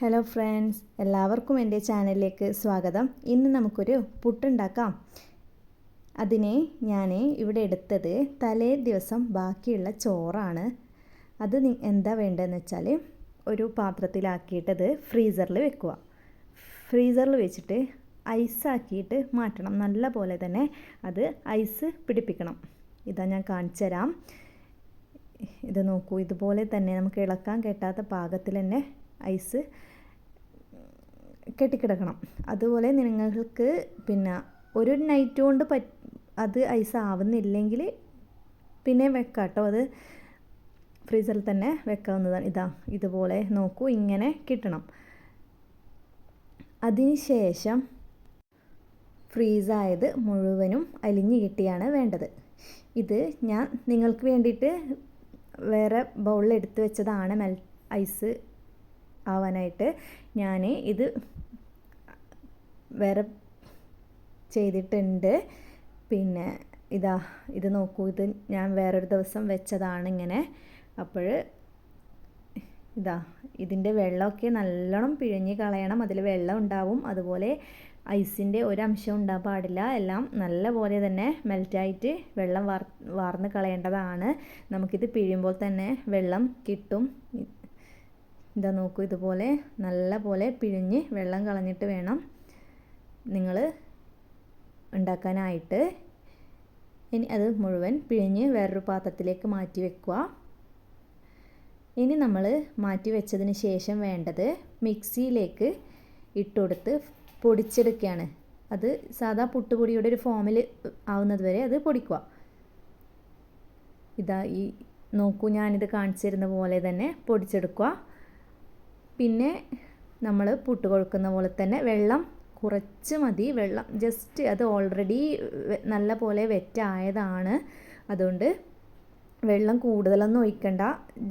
Hello friends, എല്ലാവർക്കും എൻ്റെ ചാനലിലേക്ക് സ്വാഗതം. ഇന്ന് നമുക്കൊരു പുട്ടുണ്ടാക്കാം. അതിന് ഞാൻ ഇവിടെ എടുത്തത് തലേ ദിവസം ബാക്കിയുള്ള ചോറാണ്. അത് എന്താ വേണ്ടതെന്ന് വെച്ചാൽ ഒരു പാത്രത്തിലാക്കിയിട്ടത് ഫ്രീസറിൽ വെക്കുക. ഫ്രീസറിൽ വെച്ചിട്ട് ഐസാക്കിയിട്ട് മാറ്റണം. നല്ല പോലെ തന്നെ അത് ഐസ് പിടിപ്പിക്കണം. ഇതാ ഞാൻ കാണിച്ചു തരാം. ഇത് നോക്കൂ, ഇതുപോലെ തന്നെ നമുക്ക് ഇളക്കാൻ കെട്ടാത്ത പാകത്തിൽ തന്നെ ഐസ് കെട്ടിക്കിടക്കണം. അതുപോലെ നിങ്ങൾക്ക് ഒരു നൈറ്റ് കൊണ്ട് അത് ഐസ് ആവുന്നില്ലെങ്കിൽ പിന്നെ വെക്കാം കേട്ടോ. അത് ഫ്രീസറിൽ തന്നെ വെക്കാവുന്നതാണ്. ഇതുപോലെ നോക്കൂ, ഇങ്ങനെ കിട്ടണം. അതിനുശേഷം ഫ്രീസായത് മുഴുവനും അലിഞ്ഞ് കിട്ടിയാണ് വേണ്ടത്. ഇത് ഞാൻ നിങ്ങൾക്ക് വേണ്ടിയിട്ട് വേറെ ബൗളിൽ എടുത്ത് വെച്ചതാണ് ഐസ് ആവാനായിട്ട്. ഞാൻ ഇത് വേറെ ചെയ്തിട്ടുണ്ട്. ഇത് നോക്കൂ, ഇത് ഞാൻ വേറൊരു ദിവസം വെച്ചതാണ് ഇങ്ങനെ. അപ്പോൾ ഇതിൻ്റെ വെള്ളമൊക്കെ നല്ലോണം പിഴിഞ്ഞ് കളയണം. അതിൽ വെള്ളം ഉണ്ടാവും, അതുപോലെ ഐസിൻ്റെ ഒരംശം ഉണ്ടാകാൻ പാടില്ല. എല്ലാം നല്ല പോലെ തന്നെ മെൽറ്റായിട്ട് വെള്ളം വാർന്ന് കളയേണ്ടതാണ്. നമുക്കിത് പിഴിയുമ്പോൾ തന്നെ വെള്ളം കിട്ടും. നോക്കൂ, ഇതുപോലെ നല്ല പോലെ പിഴിഞ്ഞ് വെള്ളം കളഞ്ഞിട്ട് വേണം നിങ്ങൾ ഉണ്ടാക്കാനായിട്ട്. ഇനി അത് മുഴുവൻ പിഴിഞ്ഞ് വേറൊരു പാത്രത്തിലേക്ക് മാറ്റി വെക്കുക. ഇനി നമ്മൾ മാറ്റി വെച്ചതിന് ശേഷം വേണ്ടത് മിക്സിയിലേക്ക് ഇട്ടുകൊടുത്ത് പൊടിച്ചെടുക്കുകയാണ്. അത് സാധാ പുട്ടുപൊടിയുടെ ഒരു ഫോമിൽ ആവുന്നത് വരെ അത് പൊടിക്കുക. നോക്കൂ, ഞാനിത് കാണിച്ചു തരുന്ന പോലെ തന്നെ പൊടിച്ചെടുക്കുക. പിന്നെ നമ്മൾ പുട്ട് കുഴക്കുന്ന പോലെ തന്നെ വെള്ളം കുറച്ച് മതി. വെള്ളം ജസ്റ്റ്, അത് ഓൾറെഡി നല്ല പോലെ വെറ്റായതാണ്. അതുകൊണ്ട് വെള്ളം കൂടുതലൊന്നും ഒഴിക്കണ്ട.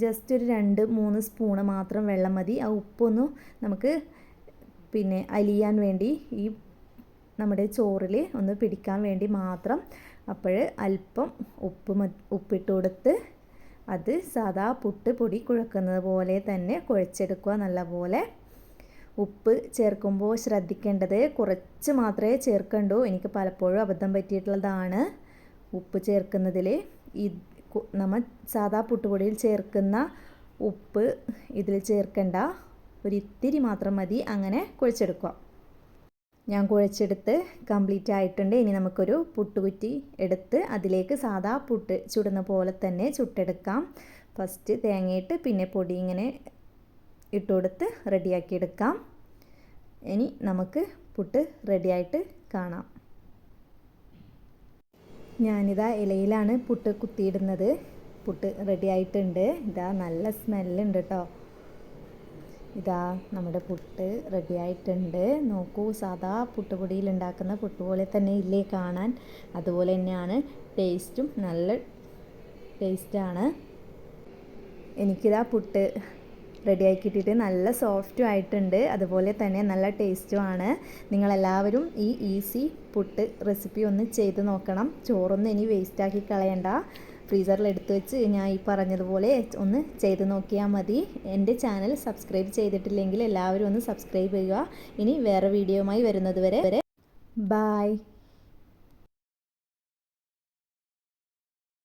ജസ്റ്റ് ഒരു 2-3 സ്പൂണ് മാത്രം വെള്ളം മതി. ആ ഉപ്പൊന്നും നമുക്ക് അലിയാൻ വേണ്ടി, ഈ നമ്മുടെ ചോറിൽ ഒന്ന് പിടിക്കാൻ വേണ്ടി മാത്രം. അപ്പോൾ അല്പം ഉപ്പിട്ട് കൊടുത്ത് അത് സാധാ പുട്ട് പൊടി കുഴക്കുന്നത് പോലെ തന്നെ കുഴച്ചെടുക്കുക. നല്ലപോലെ ഉപ്പ് ചേർക്കുമ്പോൾ ശ്രദ്ധിക്കേണ്ടത് കുറച്ച് മാത്രമേ ചേർക്കണ്ടൂ. എനിക്ക് പലപ്പോഴും അബദ്ധം പറ്റിയിട്ടുള്ളതാണ് ഉപ്പ് ചേർക്കുന്നതിൽ. നമ്മൾ സാധാ പുട്ടുപൊടിയിൽ ചേർക്കുന്ന ഉപ്പ് ഇതിൽ ചേർക്കണ്ട, ഒരിത്തിരി മാത്രം മതി. അങ്ങനെ കുഴച്ചെടുക്കുക. ഞാൻ കുഴച്ചെടുത്ത് കംപ്ലീറ്റ് ആയിട്ടുണ്ട്. ഇനി നമുക്കൊരു പുട്ടുകുറ്റി എടുത്ത് അതിലേക്ക് സാധാ പുട്ട് ചുടുന്ന പോലെ തന്നെ ചുട്ടെടുക്കാം. ഫസ്റ്റ് തേങ്ങയിട്ട് പിന്നെ പൊടി ഇങ്ങനെ ഇട്ടുകൊടുത്ത് റെഡിയാക്കി എടുക്കാം. ഇനി നമുക്ക് പുട്ട് റെഡിയായിട്ട് കാണാം. ഞാനിതാ ഇലയിലാണ് പുട്ട് കുത്തിയിടുന്നത്. പുട്ട് റെഡിയായിട്ടുണ്ട്. നല്ല സ്മെല്ലുണ്ട് കേട്ടോ. നമ്മുടെ പുട്ട് റെഡിയായിട്ടുണ്ട്. നോക്കൂ, സാധാ പുട്ടുപൊടിയിൽ ഉണ്ടാക്കുന്ന പുട്ട് പോലെ തന്നെ ഇല്ലേ കാണാൻ? അതുപോലെ തന്നെയാണ് ടേസ്റ്റും. നല്ല ടേസ്റ്റാണ്. പുട്ട് റെഡിയാക്കിയിട്ടിട്ട് നല്ല സോഫ്റ്റും ആയിട്ടുണ്ട്. അതുപോലെ തന്നെ നല്ല ടേസ്റ്റുമാണ്. നിങ്ങളെല്ലാവരും ഈ ഈസി പുട്ട് റെസിപ്പി ഒന്ന് ചെയ്ത് നോക്കണം. ചോറൊന്നും ഇനി വേസ്റ്റാക്കി കളയണ്ട. ഫ്രീസറിൽ എടുത്ത് വെച്ച് ഞാൻ ഈ പറഞ്ഞതുപോലെ ഒന്ന് ചെയ്ത് നോക്കിയാൽ മതി. എൻ്റെ ചാനൽ സബ്സ്ക്രൈബ് ചെയ്തിട്ടില്ലെങ്കിൽ എല്ലാവരും ഒന്ന് സബ്സ്ക്രൈബ് ചെയ്യുക. ഇനി വേറെ വീഡിയോയുമായി വരുന്നത് വരെ ബൈ.